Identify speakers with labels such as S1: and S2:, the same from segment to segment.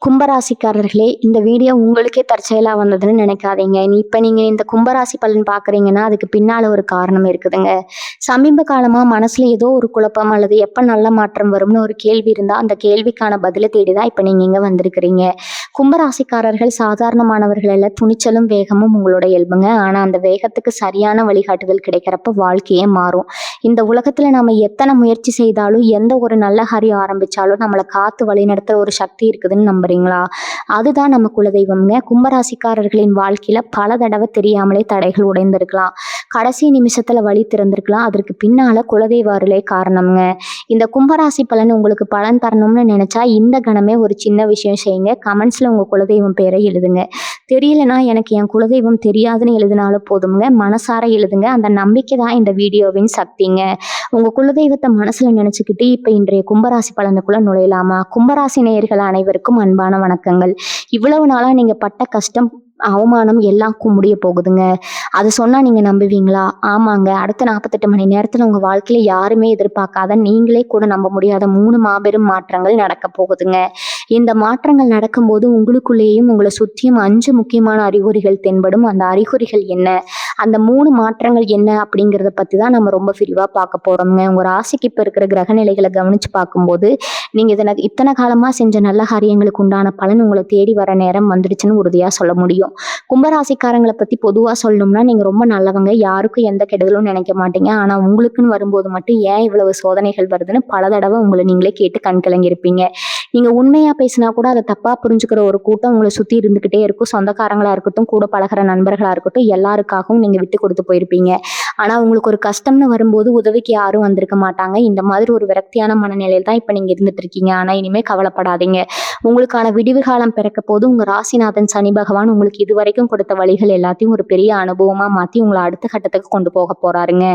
S1: கும்பராசிக்காரர்களே, இந்த வீடியோ உங்களுக்கே தற்செயலா வந்ததுன்னு நினைக்காதீங்க. இப்ப நீங்க இந்த கும்பராசி பலன் பார்க்குறீங்கன்னா, அதுக்கு பின்னால ஒரு காரணம் இருக்குதுங்க. சமீப காலமா மனசுல ஏதோ ஒரு குழப்பம் அல்லது எப்ப நல்ல மாற்றம் வரும்னு ஒரு கேள்வி இருந்தா, அந்த கேள்விக்கான பதில தேடி தான் இப்ப நீங்க இங்க வந்திருக்கிறீங்க. கும்பராசிக்காரர்கள் சாதாரணமானவர்கள் அல்ல. துணிச்சலும், வேகமும் உங்களோட இயல்புங்க. ஆனா அந்த வேகத்துக்கு சரியான வழிகாட்டுதல் கிடைக்கிறப்ப வாழ்க்கையே மாறும். இந்த உலகத்துல நாம எத்தனை முயற்சி செய்தாலும், எந்த ஒரு நல்ல காரியம் ஆரம்பிச்சாலும் நம்மள காத்து வழிநடத்துற ஒரு சக்தி இருக்குதுன்னு நம்புறீங்களா? அதுதான் நம்ம குலதெய்வம்ங்க. கும்பராசிக்காரர்களின் வாழ்க்கையில பல தடவை தெரியாமலே தடைகள் உடைந்திருக்கலாம். கடைசி நிமிஷத்துல வழி திறந்திருக்கலாம். அதற்கு பின்னால குலதெய்வ அருளே காரணம்ங்க. இந்த கும்பராசி பலன் உங்களுக்கு பலன் தரணும்னு நினைச்சா இந்த கணமே ஒரு சின்ன விஷயம் செய்யுங்க. கமெண்ட்ஸ்ல உங்க குலதெய்வம் பேரை எழுதுங்க. தெரியலனா எனக்கு என் குலதெய்வம் தெரியாதுன்னு எழுதினாலும் போதுங்க. மனசார எழுதுங்க. அந்த நம்பிக்கை தான் இந்த வீடியோவின் சக்திங்க. உங்க குலதெய்வத்தை மனசுல நினைச்சுக்கிட்டு இப்ப இன்றைய கும்பராசி பலனுக்குள்ள நுழையலாமா? கும்பராசி நேயர்கள் அனைவருக்கும் அன்பான வணக்கங்கள். இவ்வளவு நாளா நீங்க பட்ட கஷ்டம், அவமானம் எல்லாம் முடிய போகுதுங்க. அது சொன்னா நீங்க நம்புவீங்களா? ஆமாங்க. அடுத்த 48 மணி நேரத்துல உங்க வாழ்க்கையில யாருமே எதிர்பார்க்காத, நீங்களே கூட நம்ப முடியாத 3 மாபெரும் மாற்றங்கள் நடக்க போகுதுங்க. இந்த மாற்றங்கள் நடக்கும்போது உங்களுக்குள்ளேயும் உங்களை சுற்றியும் 5 முக்கியமான அறிகுறிகள் தென்படும். அந்த அறிகுறிகள் என்ன, அந்த 3 மாற்றங்கள் என்ன அப்படிங்கிறத பத்தி தான் நம்ம ரொம்ப விரிவா பார்க்க போறோம்ங்க. உங்க ராசிக்கு இப்ப இருக்கிற கிரக நிலைகளை கவனிச்சு பார்க்கும்போது நீங்க இத்தனை காலமா செஞ்ச நல்ல காரியங்களுக்கு உண்டான பலன் உங்களை தேடி வர நேரம் வந்துடுச்சுன்னு உறுதியா சொல்ல முடியும். கும்பராசிக்காரங்களை பத்தி பொதுவா சொல்லணும்னா, நீங்க ரொம்ப நல்லவங்க, யாருக்கும் எந்த கெடுதலும் நினைக்க மாட்டீங்க. ஆனா உங்களுக்குன்னு வரும்போது மட்டும் ஏன் இவ்வளவு சோதனைகள் வருதுன்னு பல தடவை உங்களை நீங்களே கேட்டு கண் கலங்கி இருப்பீங்க. நீங்க உண்மையா பேசினா கூட அதை தப்பா புரிஞ்சுக்கிற ஒரு கூட்டம் உங்களை சுத்தி இருந்துகிட்டே இருக்கும். சொந்தக்காரங்களா இருக்கட்டும், கூட பழகிற நண்பர்களா இருக்கட்டும், எல்லாருக்காகவும் நீங்க விட்டு கொடுத்து போயிருப்பீங்க. ஆனா உங்களுக்கு ஒரு கஷ்டம்னு வரும்போது உதவிக்கு யாரும் வந்திருக்க மாட்டாங்க. இந்த மாதிரி ஒரு விரக்தியான மனநிலையில் தான் இப்ப நீங்க இருந்துட்டு இருக்கீங்க. ஆனா இனிமே கவலைப்படாதீங்க. உங்களுக்கான விடிவு காலம் பிறக்க போது உங்க ராசிநாதன் சனி பகவான் உங்களுக்கு இதுவரைக்கும் கொடுத்த வழிகள் எல்லாத்தையும் ஒரு பெரிய அனுபவமா மாத்தி உங்களை அடுத்த கட்டத்துக்கு கொண்டு போக போறாருங்க.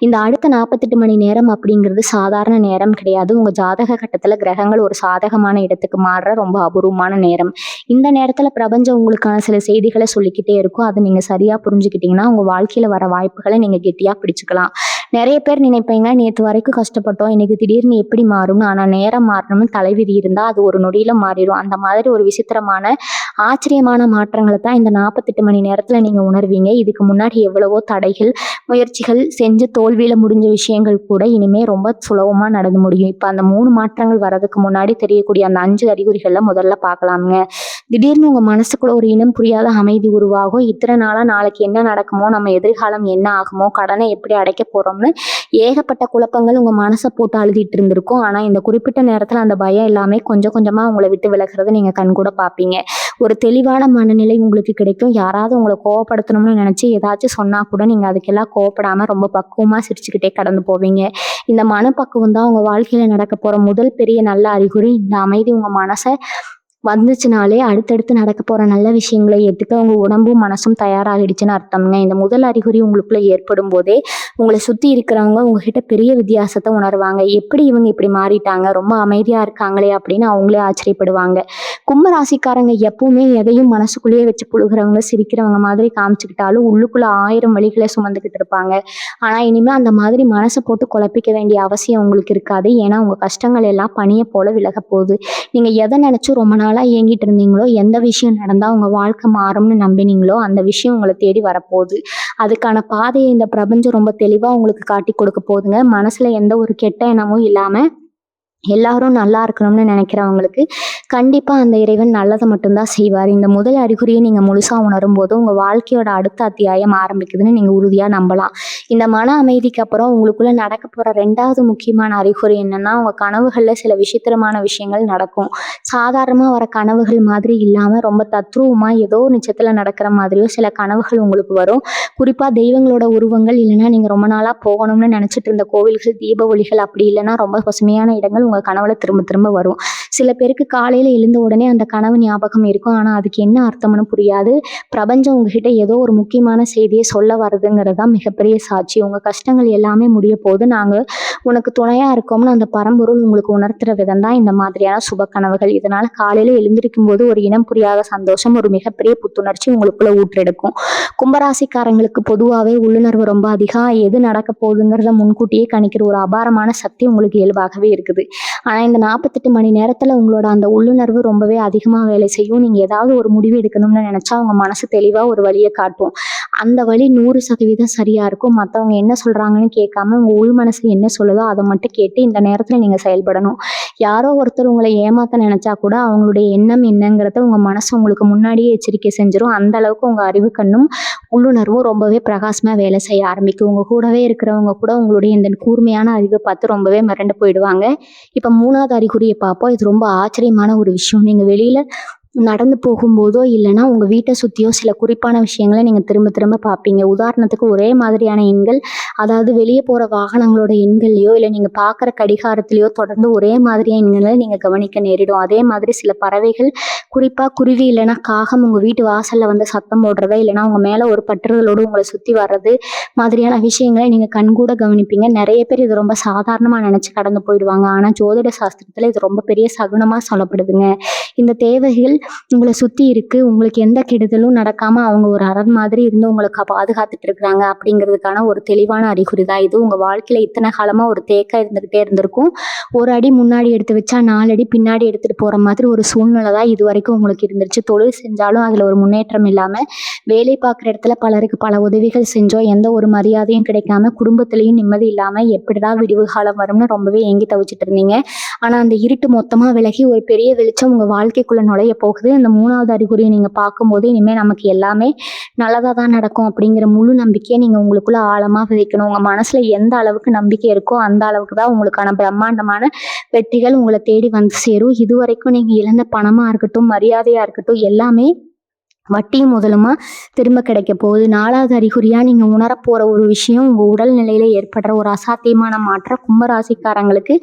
S1: இந்த அடுத்த 48 மணி நேரம் அப்படிங்கிறது சாதாரண நேரம் கிடையாது. உங்க ஜாதக கட்டத்துல கிரகங்கள் ஒரு சாதகமான இடத்துக்கு மாறுற ரொம்ப அபூர்வமான நேரம். இந்த நேரத்துல பிரபஞ்சம் உங்களுக்கான சில செய்திகளை சொல்லிக்கிட்டே இருக்கும். அதை நீங்க சரியா புரிஞ்சுக்கிட்டீங்கன்னா உங்க வாழ்க்கையில வர வாய்ப்புகளை நீங்க கெட்டியா பிடிச்சுக்கலாம். நிறைய பேர் நினைப்பீங்க, நேற்று வரைக்கும் கஷ்டப்பட்டோம், இன்னைக்கு திடீர்னு எப்படி மாறும்னு. ஆனா நேரம் மாறணும்னு தலைவிதி இருந்தா அது ஒரு நொடியில மாறிடும். அந்த மாதிரி ஒரு விசித்திரமான ஆச்சரியமான மாற்றங்களை தான் இந்த 48 மணி நேரத்துல நீங்க உணர்வீங்க. இதுக்கு முன்னாடி எவ்வளவோ தடைகள், முயற்சிகள் செஞ்சு தோல்வியில முடிஞ்ச விஷயங்கள் கூட இனிமே ரொம்ப சுலபமா நடந்து முடியும். இப்ப அந்த 3 மாற்றங்கள் வர்றதுக்கு முன்னாடி தெரியக்கூடிய அந்த 5 அறிகுறிகள்ல முதல்ல பார்க்கலாமுங்க. திடீர்னு உங்க மனசுக்குள்ள ஒரு இனம் புரியாத அமைதி உருவாகும். இத்தனை நாளா நாளைக்கு என்ன நடக்குமோ, நம்ம எதிர்காலம் என்ன ஆகுமோ, கடனை எப்படி அடைக்க போறோம்னு ஏகப்பட்ட குழப்பங்கள் உங்க மனசை போட்டு அழுதிட்டு இருந்திருக்கும். ஆனா இந்த குறிப்பிட்ட நேரத்துல அந்த பயம் எல்லாமே கொஞ்சம் கொஞ்சமா உங்களை விட்டு விலகிறத நீங்க கண்கூட பார்ப்பீங்க. ஒரு தெளிவான மனநிலை உங்களுக்கு கிடைக்கும். யாராவது உங்களை கோவப்படுத்தணும்னு நினைச்சு ஏதாச்சும் சொன்னா கூட நீங்க அதுக்கெல்லாம் கோவப்படாம ரொம்ப பக்குவமா சிரிச்சுக்கிட்டே கடந்து போவீங்க. இந்த மனப்பக்குவம் தான் உங்க வாழ்க்கையில நடக்க போற முதல் பெரிய நல்ல அறிகுறி. இந்த அமைதி உங்க மனசை வந்துச்சுனாலே அடுத்தடுத்து நடக்க போற நல்ல விஷயங்களை ஏற்றுக்க உங்க உடம்பும் மனசும் தயாராகிடுச்சுன்னு அர்த்தம்ங்க. இந்த முதல் அறிகுறி உங்களுக்குள்ள ஏற்படும் போதே உங்களை சுத்தி இருக்கிறவங்க உங்ககிட்ட பெரிய வித்தியாசத்தை உணர்வாங்க. எப்படி இவங்க இப்படி மாறிட்டாங்க, ரொம்ப அமைதியா இருக்காங்களே அப்படின்னு அவங்களே ஆச்சரியப்படுவாங்க. கும்பராசிக்காரங்க எப்பவுமே எதையும் மனசுக்குள்ளேயே வச்சு புழுகிறவங்க, சிரிக்கிறவங்க மாதிரி காமிச்சுக்கிட்டாலும் உள்ளுக்குள்ள 1000 வழிகளை சுமந்துக்கிட்டு இருப்பாங்க. ஆனா இனிமே அந்த மாதிரி மனசை போட்டு குழப்பிக்க வேண்டிய அவசியம் உங்களுக்கு இருக்காது. ஏன்னா உங்க கஷ்டங்கள் எல்லாம் பனியை போல விலக போகுது. நீங்க எதை நினைச்சு ரொம்ப நாளா ஏங்கிட்டு இருந்தீங்களோ, எந்த விஷயம் நடந்தா உங்க வாழ்க்கை மாறும்னு நம்பினீங்களோ அந்த விஷயம் உங்களை தேடி வரப்போகுது. அதுக்கான பாதையை இந்த பிரபஞ்சம் ரொம்ப தெளிவா உங்களுக்கு காட்டி கொடுக்க போகுதுங்க. மனசுல எந்த ஒரு கெட்ட எண்ணமும் இல்லாம எல்லாரும் நல்லா இருக்கணும்னு நினைக்கிறவங்களுக்கு கண்டிப்பா அந்த இறைவன் நல்லதை மட்டும்தான் செய்வார். இந்த முதல் அறிகுறியை நீங்க முழுசா உணரும் போது உங்க வாழ்க்கையோட அடுத்த அத்தியாயம் ஆரம்பிக்குதுன்னு நீங்க உறுதியா நம்பலாம். இந்த மன அமைதிக்கு அப்புறம் உங்களுக்குள்ள நடக்க போற 2வது முக்கியமான அறிகுறி என்னன்னா, உங்க கனவுகள்ல சில விசித்திரமான விஷயங்கள் நடக்கும். சாதாரணமா வர கனவுகள் மாதிரி இல்லாம ரொம்ப தத்ரூபமா ஏதோ நிச்சயத்துல நடக்கிற மாதிரியோ சில கனவுகள் உங்களுக்கு வரும். குறிப்பா தெய்வங்களோட உருவங்கள், இல்லைன்னா நீங்க ரொம்ப நாளா போகணும்னு நினைச்சிட்டு இருந்த கோவில்கள், தீப ஒளிகள், அப்படி இல்லைன்னா ரொம்ப பசுமையான இடங்கள் உங்க கனவுல திரும்ப திரும்ப வரும். சில பேருக்கு காலையில எழுந்த உடனே அந்த கனவு ஞாபகம் இருக்கும். ஆனா அதுக்கு என்ன அர்த்தம்னு புரியாது. பிரபஞ்சம் உங்ககிட்ட ஏதோ ஒரு முக்கியமான செய்தியை சொல்ல வருதுங்கிறது தான் மிகப்பெரிய சாட்சி. உங்க கஷ்டங்கள் எல்லாமே முடிய போது நாங்க உனக்கு துணையா இருக்கோம்னு அந்த பரம்பொருள் உங்களுக்கு உணர்த்துற விதம் தான் இந்த மாதிரியான சுப கனவுகள். இதனால காலையில எழுந்திருக்கும் போது ஒரு இனம் புரியாத சந்தோஷம், ஒரு மிகப்பெரிய புத்துணர்ச்சி உங்களுக்குள்ள ஊற்றெடுக்கும். கும்பராசிக்காரங்களுக்கு பொதுவாகவே உள்ளுணர்வு ரொம்ப அதிகம். எது நடக்க போகுதுங்கிறத முன்கூட்டியே கணிக்கிற ஒரு அபாரமான சக்தி உங்களுக்கு இயல்பாகவே இருக்குது. ஆனால் இந்த 48 மணி நேரத்தில் உங்களோட அந்த உள்ளுணர்வு ரொம்பவே அதிகமாக வேலை செய்யும். நீங்கள் ஏதாவது ஒரு முடிவு எடுக்கணும்னு நினச்சா உங்கள் மனசு தெளிவாக ஒரு வழியை காட்டும். அந்த வழி 100% சரியாக இருக்கும். மற்றவங்க என்ன சொல்கிறாங்கன்னு கேட்காம உங்கள் உள் மனசு என்ன சொல்லுதோ அதை மட்டும் கேட்டு இந்த நேரத்தில் நீங்கள் செயல்படணும். யாரோ ஒருத்தர் உங்களை ஏமாற்ற நினச்சா கூட அவங்களுடைய எண்ணம் என்னங்கிறத உங்கள் மனசு உங்களுக்கு முன்னாடியே எச்சரிக்கை செஞ்சிடும். அந்த அளவுக்கு உங்கள் அறிவு கண்ணும் உள்ளுணர்வும் ரொம்பவே பிரகாசமாக வேலை செய்ய ஆரம்பிக்கும். உங்கள் கூடவே இருக்கிறவங்க கூட உங்களுடைய இந்த கூர்மையான அறிவை பார்த்து ரொம்பவே மிரண்டு போயிடுவாங்க. இப்போ 3வது அறிகுறியை பார்ப்போம். இது ரொம்ப ஆச்சரியமான ஒரு விஷயம். நீங்கள் வெளியில் நடந்து போகும்போதோ இல்லைன்னா உங்கள் வீட்டை சுற்றியோ சில குறிப்பான விஷயங்களை நீங்கள் திரும்ப திரும்ப பார்ப்பீங்க. உதாரணத்துக்கு ஒரே மாதிரியான எண்கள், அதாவது வெளியே போகிற வாகனங்களோட எண்கள்லையோ இல்லை நீங்கள் பார்க்குற கடிகாரத்துலையோ தொடர்ந்து ஒரே மாதிரியான எண்களை நீங்கள் கவனிக்க நேரிடும். அதே மாதிரி சில பறவைகள், குறிப்பாக குருவி இல்லைன்னா காகம் உங்கள் வீட்டு வாசலில் வந்து சத்தம் போடுறதா இல்லைன்னா உங்கள் மேலே ஒரு பற்றுதலோடு உங்களை சுற்றி வர்றது மாதிரியான விஷயங்களை நீங்கள் கண்கூட கவனிப்பீங்க. நிறைய பேர் இது ரொம்ப சாதாரணமாக நினச்சி கடந்து போயிடுவாங்க. ஆனால் ஜோதிட சாஸ்திரத்தில் இது ரொம்ப பெரிய சகுனமாக சொல்லப்படுதுங்க. இந்த தேவைகள் உங்களை சுற்றி இருக்குது. உங்களுக்கு எந்த கெடுதலும் நடக்காமல் அவங்க ஒரு அரண் மாதிரி இருந்து உங்களுக்கு பாதுகாத்துட்டு இருக்கிறாங்க அப்படிங்கிறதுக்கான ஒரு தெளிவான அறிகுறி தான் இது. உங்கள் வாழ்க்கையில் இத்தனை காலமாக ஒரு தேக்கம் இருந்துக்கிட்டே இருந்திருக்கும். ஒரு அடி முன்னாடி எடுத்து வச்சா 4 அடி பின்னாடி எடுத்துகிட்டு போகிற மாதிரி ஒரு சூழ்நிலை தான் இது வரைக்கும் உங்களுக்கு இருந்துருச்சு. தொழில் செஞ்சாலும் அதில் ஒரு முன்னேற்றம் இல்லாமல், வேலை பார்க்குற இடத்துல பலருக்கு பல உதவிகள் செஞ்சோம், எந்த ஒரு மரியாதையும் கிடைக்காம, குடும்பத்துலேயும் நிம்மதி இல்லாமல் எப்படிதான் விடிவு காலம் வரும்னு ரொம்பவே ஏங்கி தவிச்சிட்டு இருந்தீங்க. ஆனால் அந்த இருட்டு மொத்தமாக விலகி ஒரு பெரிய வெளிச்சம் உங்கள் வாழ்க்கைக்குள்ளே நுழைய போகுது. இந்த 3வது அறிகுறியை நீங்கள் பார்க்கும்போது இனிமேல் நமக்கு எல்லாமே நல்லதாக தான் நடக்கும் அப்படிங்கிற முழு நம்பிக்கையை நீங்கள் உங்களுக்குள்ள ஆழமாக விதைக்கணும். உங்கள் மனசில் எந்த அளவுக்கு நம்பிக்கை இருக்கோ அந்த அளவுக்கு தான் உங்களுக்கான பிரம்மாண்டமான வெற்றிகள் உங்களை தேடி வந்து சேரும். இதுவரைக்கும் நீங்கள் இழந்த பணமாக இருக்கட்டும், மரியாதையாக இருக்கட்டும், எல்லாமே வட்டியும் முதலுமா திரும்ப கிடைக்க போகுது. 4வது அறிகுறியாக நீங்கள் உணரப்போகிற ஒரு விஷயம், உங்கள் உடல்நிலையில் ஏற்படுற ஒரு அசாத்தியமான மாற்றம். கும்பராசிக்காரங்களுக்கு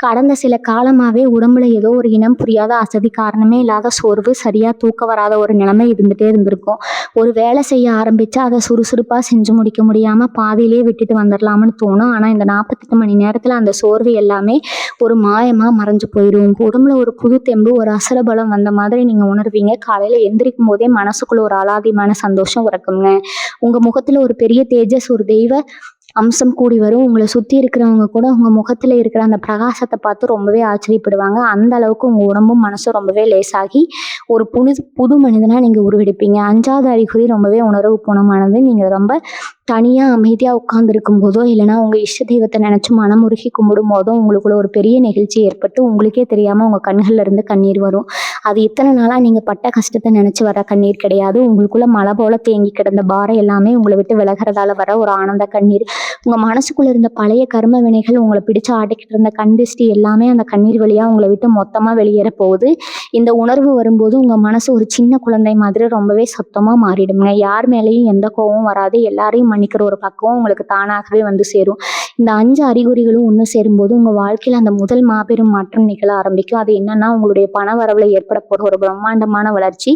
S1: கடந்த சில காலமாகவே உடம்புல ஏதோ ஒரு இனம் புரியாத அசதி, காரணமே இல்லாத சோர்வு, சரியாக தூக்க வராத ஒரு நிலைமை இருந்துகிட்டே இருந்திருக்கும். ஒரு வேலை செய்ய ஆரம்பித்தா அதை சுறுசுறுப்பாக செஞ்சு முடிக்க முடியாமல் பாதியிலே விட்டுட்டு வந்துடலாம்னு தோணும். ஆனால் இந்த 48 மணி நேரத்தில் அந்த சோர்வு எல்லாமே ஒரு மாயமாக மறைஞ்சு போயிடும். உங்கள் உடம்புல ஒரு புது தெம்பு, ஒரு அசுரபலம் வந்த மாதிரி நீங்கள் உணர்வீங்க. காலையில் எந்திரிக்கும் போதே மனசுக்குள்ள ஒரு அலாதியான சந்தோஷம் உறக்குங்க. உங்க முகத்துல ஒரு பெரிய தேஜஸ், ஒரு தெய்வ அம்சம் கூடி வரும். உங்களை சுற்றி இருக்கிறவங்க கூட உங்கள் முகத்தில் இருக்கிற அந்த பிரகாசத்தை பார்த்து ரொம்பவே ஆச்சரியப்படுவாங்க. அந்த அளவுக்கு உங்கள் உடம்பும் மனசும் ரொம்பவே லேசாகி ஒரு புது மனிதனாக நீங்கள் உருவெடுப்பீங்க. 5வது அறிகுறி ரொம்பவே உணர்வு பூர்வமானது. நீங்கள் ரொம்ப தனியாக அமைதியாக உட்காந்துருக்கும் போதோ இல்லைனா உங்கள் இஷ்ட தெய்வத்தை நினச்சி மனமுருகி கும்பிடும் போதோ உங்களுக்குள்ள ஒரு பெரிய நிகழ்ச்சி ஏற்பட்டு உங்களுக்கே தெரியாமல் உங்கள் கண்களில் இருந்து கண்ணீர் வரும். அது இத்தனை நாளாக நீங்கள் பட்ட கஷ்டத்தை நினச்சி வர கண்ணீர் கிடையாது. உங்களுக்குள்ள மழை போல தேங்கி கிடந்த பாரம் எல்லாமே உங்களை விட்டு விலகிறதால வர ஒரு ஆனந்த கண்ணீர். உங்கள் மனசுக்குள்ளே இருந்த பழைய கர்ம வினைகள், உங்களை பிடிச்சு ஆட்டிக்கிட்டு இருந்த கண்டிஷ்டி எல்லாமே அந்த கண்ணீர் வழியாக உங்களை விட்டு மொத்தமாக வெளியேற போகுது. இந்த உணர்வு வரும்போது உங்கள் மனசு ஒரு சின்ன குழந்தை மாதிரி ரொம்பவே சத்தமாக மாறிடுங்க. யார் மேலேயும் எந்த கோபமும் வராது. எல்லாரையும் மன்னிக்கிற ஒரு பக்குவம் உங்களுக்கு தானாகவே வந்து சேரும். இந்த 5 அறிகுறிகளும் ஒன்று சேரும்போது உங்கள் வாழ்க்கையில் அந்த முதல் மாபெரும் மாற்றம் நிகழ ஆரம்பிக்கும். அது என்னன்னா, உங்களுடைய பண வரவில் ஏற்பட போகிற ஒரு பிரம்மாண்டமான வளர்ச்சி.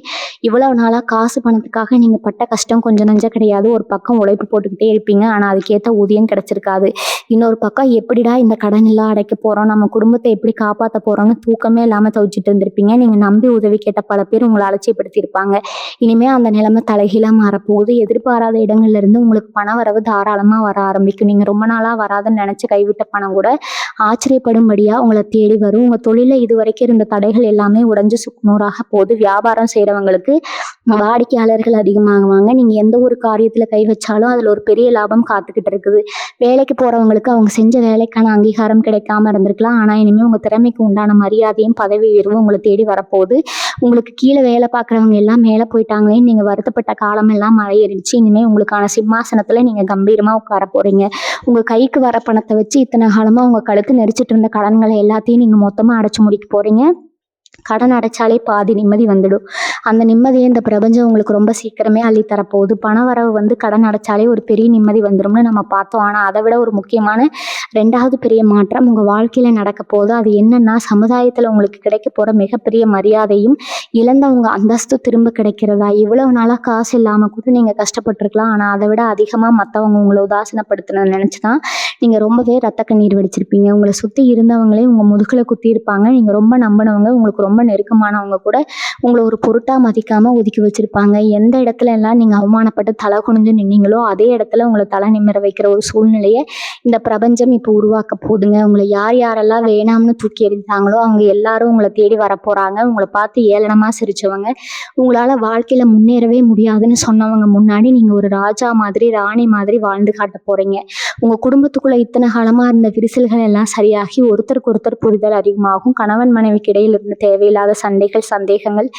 S1: இவ்வளவு நாளாக காசு பணத்துக்காக நீங்கள் பட்ட கஷ்டம் கொஞ்சம் நஞ்சம் கிடையாது. ஒரு பக்கம் உழைப்பு போட்டுக்கிட்டே இருப்பீங்க, ஆனால் அதுக்கேற்ற ஊதியம் கிடைச்சிருக்காது. இன்னொரு பக்கம் எப்படிடா இந்த கடன் எல்லாம் அடைக்க போகிறோம், நம்ம குடும்பத்தை எப்படி காப்பாற்ற போகிறோம்னு தூக்கமே இல்லாமல் தவிச்சிட்டு இருந்திருப்பீங்க. நீங்கள் நம்பி உதவி கேட்ட பல பேர் உங்களை அலட்சியப்படுத்தியிருப்பாங்க. இனிமேல் அந்த நிலைமை தலைகீழாக மாறப்போகுது. எதிர்பாராத இடங்கள்ல இருந்து உங்களுக்கு பண வரவு தாராளமாக வர ஆரம்பிக்கும். நீங்கள் ரொம்ப நாளாக வராதுன்னு நினச்சி கைவிட்ட பணம் கூட ஆச்சரியப்படும்படியாக உங்களை தேடி வரும். உங்கள் தொழிலில் இது வரைக்கும் இருந்த தடைகள் எல்லாமே உடைஞ்சு சுக்குநூறாக போகுது. வியாபாரம் செய்கிறவங்களுக்கு வாடிக்கையாளர்கள் அதிகமாகுவாங்க. நீங்கள் எந்த ஒரு காரியத்தில் கை வச்சாலும் அதில் ஒரு பெரிய லாபம் காத்துக்கிட்டு இருக்குது. வேலைக்கு போகிறவங்களுக்கு அவங்க செஞ்ச வேலைக்கான அங்கீகாரம் கிடைக்காம இருந்திருக்கலாம். ஆனால் இனிமேல் உங்கள் திறமைக்கு உண்டான மரியாதையும் பதவி உயர்வும் உங்களை தேடி வரப்போகுது. உங்களுக்கு கீழே வேலை பார்க்குறவங்க எல்லாம் மேலே போயிட்டாங்களேன்னு நீங்கள் வருத்தப்பட்ட காலமெல்லாம் மழையேறிடுச்சு. இனிமேல் உங்களுக்கான சிம்மாசனத்தில் நீங்கள் கம்பீரமாக உட்கார போகிறீங்க. உங்கள் கைக்கு வர பணத்தை வச்சு இத்தனை காலமாக உங்கள் கழுத்து நெரிச்சிட்டு இருந்த கடன்களை எல்லாத்தையும் நீங்கள் மொத்தமாக அடைச்சி முடிக்க போகிறீங்க. கடன் அடைச்சாலே பாதி நிம்மதி வந்துடும். அந்த நிம்மதியை இந்த பிரபஞ்சம் உங்களுக்கு ரொம்ப சீக்கிரமே அள்ளித்தரப்போகுது. பண வரவு வந்து கடன் அடைச்சாலே ஒரு பெரிய நிம்மதி வந்துடும்னு நம்ம பார்த்தோம். ஆனால் அதை விட ஒரு முக்கியமான 2வது பெரிய மாற்றம் உங்கள் வாழ்க்கையில் நடக்க போகுது. அது என்னன்னா, சமுதாயத்தில் உங்களுக்கு கிடைக்க போகிற மிகப்பெரிய மரியாதையும் இழந்தவங்க அந்தஸ்து திரும்ப கிடைக்கிறதா. இவ்வளவு நாளாக காசு இல்லாமல் கூட நீங்கள் கஷ்டப்பட்டுருக்கலாம். ஆனால் அதை விட அதிகமாக மற்றவங்க உங்களை உதாசீனப்படுத்தின நினச்சி தான் நீங்கள் ரொம்பவே ரத்த கண்ணீர் வெடிச்சிருப்பீங்க. உங்களை சுற்றி இருந்தவங்களே உங்கள் முதுகில் குத்தி இருப்பாங்க. நீங்கள் ரொம்ப நம்பினவங்க உங்களுக்கு ரொம்ப நெருக்கமானவங்க கூட உங்கள ஒரு பொருட்டா மதிக்காம ஒதுக்கி வச்சிருப்பாங்க. எந்த இடத்துல எல்லாம் நீங்க அவமானப்பட்டு தலை குனிஞ்சு நின்னீங்களோ, அதே இடத்துல உங்கள தலை நிமிர வைக்கிற ஒரு சூழ்நிலைய இந்த பிரபஞ்சம் இப்போ உருவாக்க போகுதுங்க. உங்கள யார் யாரெல்லாம் வேணாம்னு தூக்கி எறிஞ்சாங்களோ, அவங்க எல்லாரும் உங்கள தேடி வரப்போறாங்க. உங்கள பார்த்து ஏளனமா சிரிச்சவங்க, உங்களால வாழ்க்கையில முன்னேறவே முடியாதுன்னு சொன்னவங்க முன்னாடி நீங்க ஒரு ராஜா மாதிரி, ராணி மாதிரி வாழ்ந்து காட்ட போறீங்க. உங்க குடும்பத்துக்குள்ள இத்தனை காலமா இருந்த விரிசல்கள் எல்லாம் சரியாகி ஒருத்தருக்கு ஒருத்தர் புரிதல் அதிகமாகும். கணவன் மனைவிக்கு இடையில இருந்த தேவையில்லாத சண்டைகள், சந்தேகங்கள்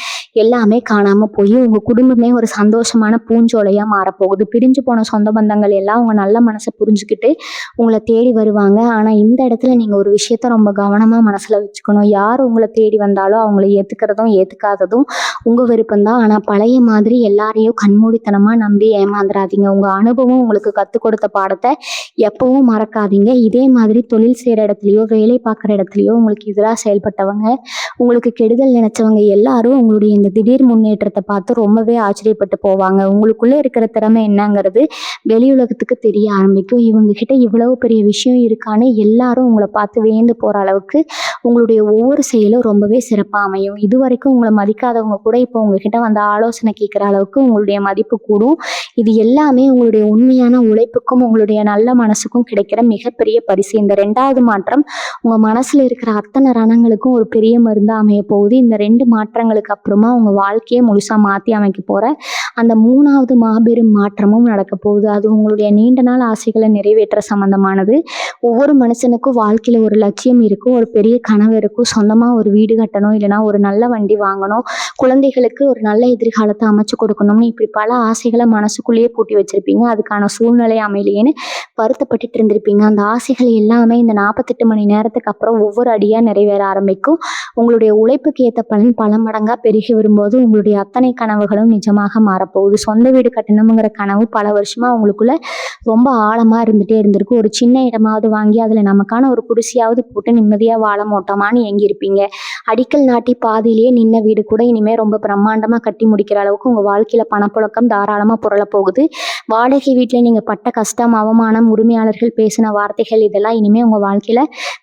S1: எல்லாமே காணாம போய் உங்க குடும்பமே ஒரு சந்தோஷமான பூஞ்சோலையா மாறப்போகுது. பிரிஞ்சு போன சொந்த பந்தங்கள் எல்லாம் உங்க நல்ல மனசை புரிஞ்சுக்கிட்டு உங்களை தேடி வருவாங்க. ஆனா இந்த இடத்துல நீங்க ஒரு விஷயத்த ரொம்ப கவனமா மனசுல வச்சுக்கணும். யார் உங்களை தேடி வந்தாலும் அவங்களை ஏத்துக்கிறதும் ஏத்துக்காததும் உங்க விருப்பம்தான். ஆனா பழைய மாதிரி எல்லாரையும் கண்மூடித்தனமா நம்பி ஏமாந்துடாதீங்க. உங்க அனுபவம் உங்களுக்கு கத்துக் கொடுத்த பாடத்தை எப்பவும் மறக்காதீங்க. இதே மாதிரி தொழில் செய்யற இடத்துலயோ, வேலை பார்க்குற இடத்துலயோ உங்களுக்கு எதிராக செயல்பட்டவங்க, உங்களுக்கு கெடுதல் நினைச்சவங்க எல்லாரும் உங்களுடைய இந்த திடீர் முன்னேற்றத்தை பார்த்து ரொம்பவே ஆச்சரியப்பட்டு போவாங்க. உங்களுக்குள்ள இருக்கிற திறமை என்னங்கிறது வெளி உலகத்துக்கு தெரிய ஆரம்பிக்கும். இவங்க கிட்ட இவ்வளவு பெரிய விஷயம் இருக்கான்னு எல்லாரும் உங்களை பார்த்து வியந்து போற அளவுக்கு உங்களுடைய ஒவ்வொரு செயலும் ரொம்பவே சிறப்பா அமையும். இது வரைக்கும் உங்களை மதிக்காதவங்க கூட இப்போ உங்ககிட்ட வந்து ஆலோசனை கேட்குற அளவுக்கு உங்களுடைய மதிப்பு கூடும். இது எல்லாமே உங்களுடைய உண்மையான உழைப்புக்கும் உங்களுடைய நல்ல மனசுக்கும் கிடைக்கிற மிகப்பெரிய பரிசு. இந்த 2வது மாற்றம் உங்க மனசுல இருக்கிற அத்தனை ரணங்களுக்கும் ஒரு பெரிய மருந்தா அமைய போகுது. இந்த 2 மாற்றங்களுக்கு அப்புறமா உங்க வாழ்க்கையை முழுசா மாத்தி அமைக்க போற அந்த 3வது மாபெரும் மாற்றமும் நடக்க போகுது. அது உங்களுடைய நீண்ட நாள் ஆசைகளை நிறைவேற்ற சம்பந்தமானது. ஒவ்வொரு மனுஷனுக்கும் வாழ்க்கையில ஒரு லட்சியம் இருக்கும், ஒரு பெரிய கனவு இருக்கும். சொந்தமா ஒரு வீடு கட்டணும், இல்லைன்னா ஒரு நல்ல வண்டி வாங்கணும், குழந்தைகளுக்கு ஒரு நல்ல எதிர்காலத்தை அமைச்சு கொடுக்கணும்னு இப்படி பல ஆசைகளை மனசுக்குள்ளேயே பூட்டி வச்சிருப்பீங்க. அதுக்கான சூழ்நிலை அமையலையேன்னு வருத்தப்பட்டுட்டு இருந்திருப்பீங்க. அந்த ஆசைகள் எல்லாமே இந்த 48 மணி நேரத்துக்கு அப்புறம் ஒவ்வொரு அடியா நிறைவேற ஆரம்பிக்கும். உங்களுடைய உழைப்புக்கு ஏற்ற பலன் பல மடங்கா பெருகி வரும்போது உங்களுடைய அத்தனை கனவுகளும் நிஜமாக மாறப்போகுது. சொந்த வீடு கட்டணுங்கிற கனவு பல வருஷமா உங்களுக்குள்ள ரொம்ப ஆழமா இருந்துட்டே இருந்திருக்கு. ஒரு சின்ன இடமாவது வாங்கி அதுல நமக்கான ஒரு குடிசையாவது போட்டு நிம்மதியா வாழ மாட்டோமான்னு ஏங்கியிருப்பீங்க. அடிக்கல் நாட்டி பாதியிலேயே நின்ன வீடு கூட இனிமே ரொம்ப பிரம்மாண்டமா கட்டி முடிக்கிற அளவுக்கு உங்க வாழ்க்கையில பணப்புழக்கம் தாராளமா புரள போகுது. வாடகை வீட்டுல நீங்க பட்ட கஷ்டம், அவமானம், உரிமையாளர்கள் பேசின வார்த்தைகள் இதெல்லாம் இனிமே உங்க வாழ்க்கையில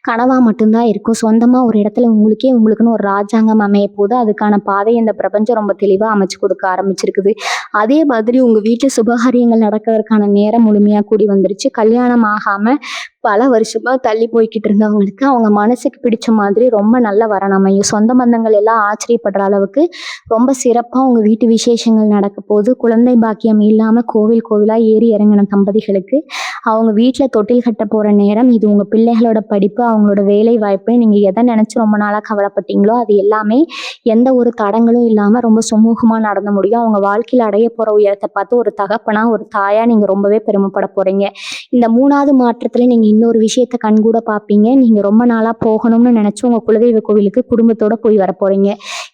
S1: கனவா மட்டும்தான் இருக்கும். சொந்தமா ஒரு இடத்துல உங்களுக்குன்னு ஒரு ராஜாங்கம் அமைய போது அதுக்கான பாதை இந்த பிரபஞ்சம் ரொம்ப தெளிவா அமைச்சு கொடுக்க ஆரம்பிச்சிருக்குது. அதே மாதிரி உங்க வீட்டு சுபகாரியங்கள் நடக்கிறதுக்கான நேரம் முழுமையா கூடி வந்துருச்சு. கல்யாணம் ஆகாம பல வருஷமா தள்ளி போய்கிட்டு இருந்தவங்களுக்கு அவங்க மனசுக்கு பிடிச்ச மாதிரி ரொம்ப நல்ல வரன் அமையும். சொந்த பந்தங்கள் எல்லாம் ஆச்சரியப்படுற அளவுக்கு ரொம்ப சிறப்பா உங்க வீட்டு விசேஷங்கள் நடக்க போது. குழந்தை பாக்கியம் இல்லாம கோவில் கோவிலா ஏறி இறங்கின தம்பதிகளுக்கு அவங்க வீட்டுல தொட்டில் கட்ட போற நேரம் இது. உங்க பிள்ளைகளோட படிப்பு, அவங்களோட வேலை வாய்ப்பு, நீங்க எதை நினைச்சு ரொம்ப நாளா கவலைப்பட்டீங்களோ அது எல்லாமே எந்த ஒரு தடங்களும் இல்லாம ரொம்ப சுமூகமா நடந்து முடியும். அவங்க வாழ்க்கையில அடைய போற உயரத்தை பார்த்து ஒரு தகப்பனா, ஒரு தாயா நீங்க ரொம்பவே பெருமைப்பட போறீங்க. இந்த 3வது மாற்றத்துல நீங்க இன்னொரு விஷயத்த கண்கூட பார்ப்பீங்க. நீங்க ரொம்ப நாளா போகணும்னு நினைச்சு உங்க குலதெய்வ கோவிலுக்கு குடும்பத்தோட போய் வர போறீங்க.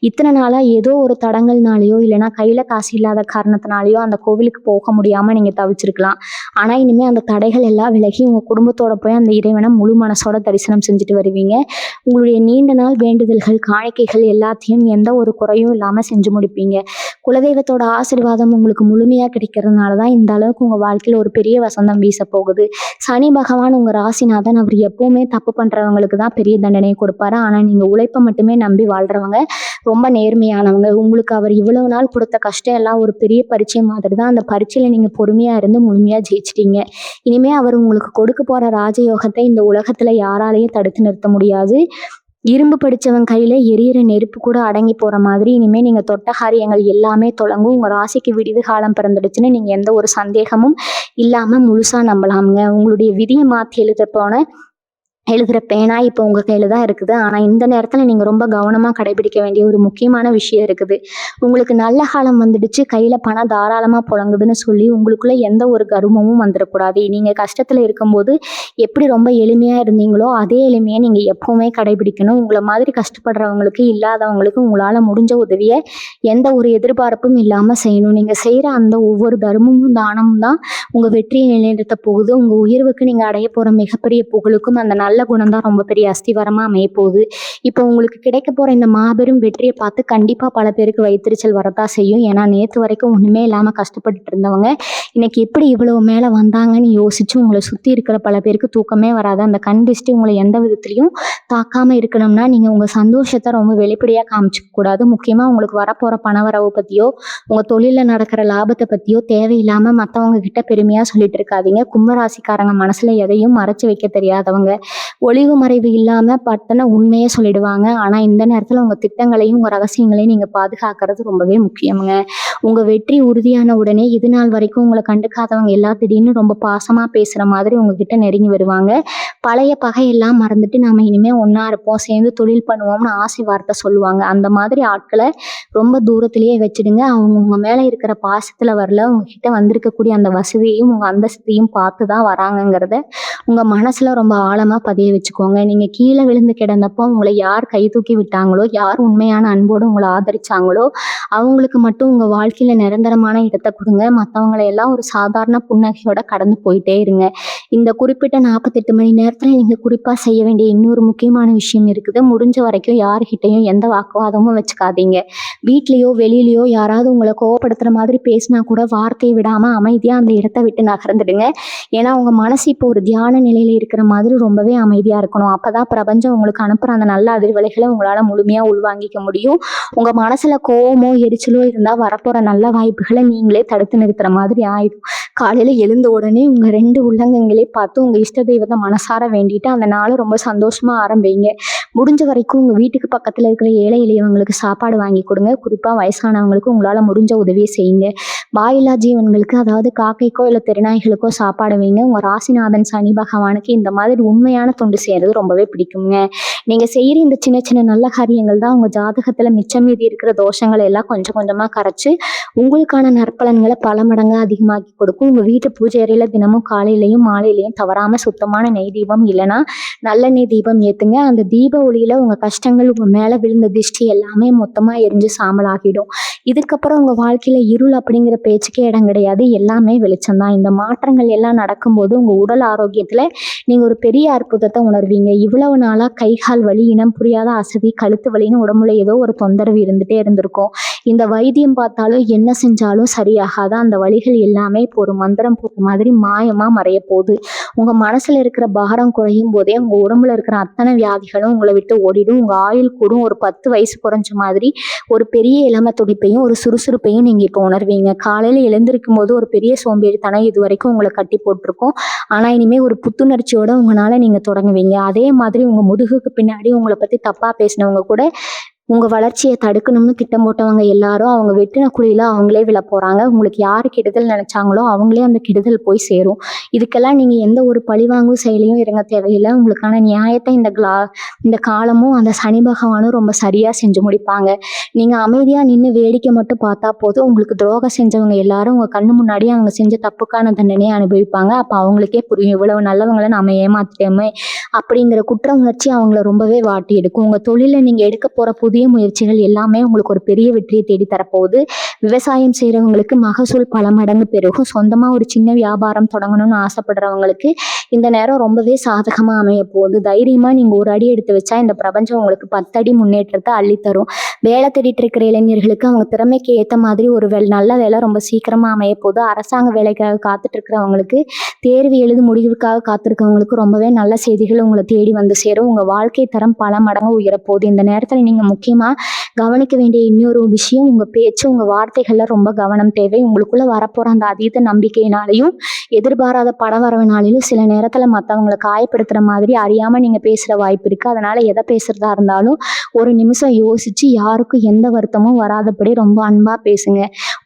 S1: இத்தனை நாளா ஏதோ ஒரு தடங்கள்னாலயோ இல்லைன்னா கையில காசு இல்லாத காரணத்தினாலயோ அந்த கோவிலுக்கு போக முடியாம நீங்க தவிச்சிருக்கலாம். ஆனா இனிமே அந்த தடைகள் எல்லாம் விலகி உங்க குடும்பத்தோட போய் அந்த இறைவனை முழு மனசோட தரிசனம் செஞ்சுட்டு வருவீங்க. உங்களுடைய நீண்ட நாள் வேண்டுதல்கள், காணிக்கைகள் எல்லாத்தையும் எந்த ஒரு குறையும் இல்லாம செஞ்சு முடிப்பீங்க. குலதெய்வத்தோட ஆசீர்வாதம் உங்களுக்கு முழுமையா கிடைக்கிறதுனாலதான் இந்த அளவுக்கு உங்க வாழ்க்கையில ஒரு பெரிய வசந்தம் வீச போகுது. சனி பகவான் உங்க ராசிநாதன். அவர் எப்பவுமே தப்பு பண்றவங்களுக்கு தான் பெரிய தண்டனையை கொடுப்பாரு. ஆனா நீங்க உழைப்பை மட்டுமே நம்பி வாழ்றவங்க, ரொம்ப நேர்மையானவங்க. உங்களுக்கு அவர் இவ்வளவு நாள் கொடுத்த கஷ்டம் எல்லாம் ஒரு பெரிய பரீட்சை மாதிரி தான். அந்த பரீட்சையில நீங்க பொறுமையா இருந்து முழுமையா ஜெயிச்சிட்டீங்க. இனிமே அவர் உங்களுக்கு கொடுக்க போற ராஜயோகத்தை இந்த உலகத்துல யாராலையும் தடுத்து நிறுத்த முடியாது. இரும்பு படிச்சவன் கையில எரியிற நெருப்பு கூட அடங்கி போற மாதிரி இனிமே நீங்க தொட்ட காரியங்கள் எல்லாமே தொடங்கும். உங்க ராசிக்கு விடிவு காலம் பிறந்துடுச்சுன்னு நீங்க எந்த ஒரு சந்தேகமும் இல்லாம முழுசா நம்பலாமுங்க. உங்களுடைய விதியை மாத்தி எழுதுற பேனா இப்போ உங்க கையில தான் இருக்குது. ஆனா இந்த நேரத்துல நீங்க ரொம்ப கவனமா கடைபிடிக்க வேண்டிய ஒரு முக்கியமான விஷயம் இருக்குது. உங்களுக்கு நல்ல காலம் வந்துடுச்சு, கையில பணம் தாராளமா புழங்குதுன்னு சொல்லி உங்களுக்குள்ள எந்த ஒரு கர்வமும் வந்துடக்கூடாது. நீங்க கஷ்டத்துல இருக்கும்போது எப்படி ரொம்ப எளிமையா இருந்தீங்களோ அதே எளிமையை நீங்க எப்பவுமே கடைபிடிக்கணும். உங்களை மாதிரி கஷ்டப்படுறவங்களுக்கு, இல்லாதவங்களுக்கு உங்களால முடிஞ்ச உதவியை எந்த ஒரு எதிர்பார்ப்பும் இல்லாம செய்யணும். நீங்க செய்யற அந்த ஒவ்வொரு தர்மமும் தானமும் தான் உங்க வெற்றியை நிலைநிறுத்த போகுது. உங்க உயர்வுக்கு நீங்க அடைய போற மிகப்பெரிய புகழுக்கும் அந்த நல்ல நல்ல குணம் தான் ரொம்ப பெரிய அஸ்திவாரமா அமைய போகுது. இப்போ உங்களுக்கு கிடைக்க போற இந்த மாபெரும் வெற்றியை பார்த்து கண்டிப்பா பல பேருக்கு வயித்தெரிச்சல் வரத்தான் செய்யும். ஏன்னா நேத்து வரைக்கும் ஒண்ணுமே இல்லாம கஷ்டப்பட்டுட்டு இருந்தவங்க இன்னைக்கு எப்படி இவ்வளவு மேல வந்தாங்கன்னு யோசிச்சு உங்களை சுத்தி இருக்கிற பல பேருக்கு தூக்கமே வராது. அந்த கண் திருஷ்டி உங்களை எந்த விதத்திலையும் தாக்காம இருக்கணும்னா நீங்க உங்க சந்தோஷத்தை ரொம்ப வெளிப்படையா காமிச்சுக்க கூடாது. முக்கியமா உங்களுக்கு வரப்போற பணவரவு பத்தியோ உங்க தொழில நடக்கிற லாபத்தை பத்தியோ தேவையில்லாம மத்தவங்க கிட்ட பெருமையா சொல்லிட்டு இருக்காதீங்க. கும்பராசிக்காரங்க மனசுல எதையும் மறைச்சு வைக்க தெரியாதவங்க. ஒளிவு மறைவு இல்லாம பட்டன உண்மையே சொல்லிடுவாங்க. ஆனா இந்த நேரத்துல உங்க திட்டங்களையும் உங்க ரகசியங்களையும் நீங்க பாதுகாக்கிறது ரொம்பவே முக்கியமுங்க. உங்க வெற்றி உறுதியான உடனே இது நாள் வரைக்கும் உங்களை கண்டுக்காதவங்க எல்லாம் திடீர்னு ரொம்ப பாசமா பேசுற மாதிரி உங்ககிட்ட நெருங்கி வருவாங்க. பழைய பகையெல்லாம் மறந்துட்டு நாம இனிமே ஒண்ணா இருப்போம், சேர்ந்து தொழில் பண்ணுவோம்னு ஆசை வார்த்தை சொல்லுவாங்க. அந்த மாதிரி ஆட்களை ரொம்ப தூரத்திலேயே வச்சிடுங்க. அவங்க உங்க மேல இருக்கிற பாசத்துல வரல, உங்ககிட்ட வந்திருக்கக்கூடிய அந்த வசதியையும் உங்க அந்தஸ்தையும் பார்த்துதான் வராங்கங்கிறத உங்க மனசுல ரொம்ப ஆழமா பதிய வச்சுக்கோங்க. நீங்க கீழே விழுந்து கிடந்தப்போ உங்களை யார் கை தூக்கி விட்டாங்களோ, யார் உண்மையான அன்போடு உங்களை ஆதரிச்சாங்களோ அவங்களுக்கு மட்டும் உங்க வாழ்க்கையில நிரந்தரமான இடத்தை கொடுங்க. மற்றவங்களை எல்லாம் ஒரு சாதாரண புன்னகையோட கடந்து போயிட்டே இருங்க. இந்த குறிப்பிட்ட 48 மணி நேரத்துல நீங்க குறிப்பா செய்ய வேண்டிய இன்னொரு முக்கியமான விஷயம் இருக்குது. முடிஞ்ச வரைக்கும் யாருகிட்டையும் எந்த வாக்குவாதமும் வச்சுக்காதீங்க. வீட்லயோ வெளியிலயோ யாராவது உங்களை கோவப்படுத்துற மாதிரி பேசினா கூட வார்த்தையை விடாம அமைதியா அந்த இடத்தை விட்டு நகர்ந்துடுங்க. ஏன்னா உங்க மனசு இப்போ ஒரு தியான நிலையில இருக்கிற மாதிரி ரொம்பவே அமைதியா இருக்கணும். அப்பதான் பிரபஞ்சம் உங்களுக்கு அனுப்புற அந்த நல்ல அதிர்வலைகளை உங்களால முழுமையா உள்வாங்கிக்க முடியும். உங்க மனசுல கோவமோ எரிச்சலோ இருந்தா வரப்போற நல்ல வாய்ப்புகளை நீங்களே தடுத்து நிறுத்துற மாதிரி ஆயிடும். காலையில எழுந்த உடனே உங்க 2 உள்ளங்கங்களே பார்த்து உங்க இஷ்ட தெய்வத்தை மனசார வேண்டிட்டு அந்த நாளை ரொம்ப சந்தோஷமா ஆரம்பிங்க. முடிஞ்ச வரைக்கும் உங்க வீட்டுக்கு பக்கத்துல இருக்கிற ஏழை எளியவங்களுக்கு சாப்பாடு வாங்கி கொடுங்க. குறிப்பா வயசானவங்களுக்கு உங்களால முடிஞ்ச உதவியை செய்யுங்க. வாயில்லா ஜீவன்களுக்கு, அதாவது காக்கைக்கோ இல்ல தெருநாய்களுக்கோ சாப்பாடு வைங்க. உங்க ராசிநாதன் சனி பகவானுக்கு இந்த மாதிரி உண்மையான தொண்டு செய்யறது ரொம்பவே பிடிக்குங்க. நீங்க செய்யற இந்த சின்ன சின்ன நல்ல காரியங்கள் தான் உங்க ஜாதகத்துல மிச்சம் மீதி இருக்கிற தோஷங்களை எல்லாம் கொஞ்சம் கொஞ்சமா கரைச்சு உங்களுக்கான நற்பலன்களை பல மடங்கு அதிகமாக்கி கொடுக்கும். உங்க வீட்டு பூஜை அறையில தினமும் காலையிலையும் மாலையிலையும் தவறாம சுத்தமான நெய் தீபம் இல்லைன்னா நல்லெண்ணெய் தீபம் ஏத்துங்க. அந்த தீப ஒளியில உங்க கஷ்டங்கள், உங்க மேல விழுந்த திஷ்டி எல்லாமே மொத்தமா எரிஞ்சு சாம்பலாகிடும். இதுக்கப்புறம் உங்க வாழ்க்கையில இருள் அப்படிங்கிற பேச்சுக்கே இடம் கிடையாது. எல்லாமே வெளிச்சம்தான். இந்த மாற்றங்கள் எல்லாம் நடக்கும்போது உங்க உடல் ஆரோக்கியத்துல நீங்க ஒரு பெரிய அற்புதத்தை உணர்வீங்க. இவ்வளவு நாளா கை கால் வலி, இனம் புரியாத அசதி, கழுத்து வலின்னு உடம்புல ஏதோ ஒரு தொந்தரவு இருந்துட்டே இருந்திருக்கும். இந்த வைத்தியம் பார்த்தாலும் என்ன செஞ்சாலும் சரியாகாத அந்த வலிகள் எல்லாமே இப்போ ஒரு மந்திரம் போட்ட மாதிரி மாயமா மறைய போகுது. உங்க மனசுல இருக்கிற பாரம் குறையும் போதே உங்க உடம்புல இருக்கிற அத்தனை வியாதிகளும் உங்களை விட்டு ஓடிடும். உங்க ஆயுள் கூடும். ஒரு 10 வயசு குறைஞ்ச மாதிரி ஒரு பெரிய இளம துடிப்பையும் ஒரு சுறுசுறுப்பையும் நீங்க இப்போ உணர்வீங்க. காலையில எழுந்திருக்கும் போது ஒரு பெரிய சோம்பேறித்தனம் இது வரைக்கும் உங்களை கட்டி போட்டிருக்கும். ஆனா இனிமே ஒரு புத்துணர்ச்சியோட உங்களால நீங்க தொடங்குவீங்க. அதே மாதிரி உங்க முதுகுக்கு பின்னாடி உங்களை பத்தி தப்பா பேசினவங்க கூட உங்க வளர்ச்சியை தடுக்கணும்னு திட்டம் போட்டவங்க எல்லாரும் அவங்க வெட்டின குழியில அவங்களே விழ போறாங்க. உங்களுக்கு யாரு கெடுதல் நினைச்சாங்களோ அவங்களே அந்த கெடுதல் போய் சேரும். இதுக்கெல்லாம் நீங்க எந்த ஒரு பழிவாங்கும் செயலையும் இறங்க தேவையில்லை. உங்களுக்கான நியாயத்தை இந்த காலமும் அந்த சனி பகவானும் ரொம்ப சரியா செஞ்சு முடிப்பாங்க. நீங்க அமைதியா நின்று வேடிக்கை மட்டும் பார்த்தா போதும். உங்களுக்கு துரோகம் செஞ்சவங்க எல்லாரும் உங்க கண்ணு முன்னாடியே அவங்க செஞ்ச தப்புக்கான தண்டனையை அனுபவிப்பாங்க. அப்ப அவங்களுக்கே புரியும், இவ்வளவு நல்லவங்களை நம்ம ஏமாத்திட்டோமே அப்படிங்கிற குற்ற உணர்ச்சி அவங்கள ரொம்பவே வாட்டி எடுக்கும். உங்க தொழில நீங்க எடுக்க போற புதிய முயற்சிகள் எல்லாமே உங்களுக்கு ஒரு பெரிய வெற்றியை தேடி தரப்போகுது. விவசாயம் செய்யறவங்களுக்கு மகசூல் பல மடங்கு பெருகும். சொந்தமா ஒரு சின்ன வியாபாரம் தொடங்கணும்னு ஆசைப்படுறவங்களுக்கு இந்த நேரம் ரொம்பவே சாதகமா அமைய போகுது. தைரியமா நீங்க ஒரு அடி எடுத்து வச்சா இந்த பிரபஞ்சம் உங்களுக்கு 10 அடி முன்னேற்றத்தை அள்ளித்தரும். வேலை தேடிட்டு இருக்கிற இளைஞர்களுக்கு அவங்க திறமைக்கு ஏத்த மாதிரி ஒரு நல்ல வேலை ரொம்ப சீக்கிரமா அமைய போகுது. அரசாங்க வேலைக்காக காத்துட்டு இருக்கிறவங்களுக்கு, தேர்வு எழுதி முடிவுக்காக காத்திருக்கவங்களுக்கு ரொம்பவே நல்ல செய்திகள் உங்களை தேடி வந்து சேரும். உங்க வாழ்க்கை தரம் பல மடங்கு உயரப்போகுது. இந்த நேரத்துல நீங்க முக்கியமா கவனிக்க வேண்டிய இன்னொரு விஷயம், உங்க பேச்சு, உங்க வார்த்தைகள்ல ரொம்ப கவனம் தேவை. உங்களுக்குள்ள வரப்போற அந்த அதீத நம்பிக்கையினாலையும் எதிர்பாராத படம் வரவினாலும் சில நேரத்துல மற்றவங்களை காயப்படுத்துற மாதிரி அறியாம நீங்க பேசுற வாய்ப்பு இருக்கு. அதனால எதை பேசுறதா இருந்தாலும் ஒரு நிமிஷம் யோசிச்சு யாருக்கும் எந்த வருத்தமும் வராதபடி ரொம்ப அன்பா பேசுங்க.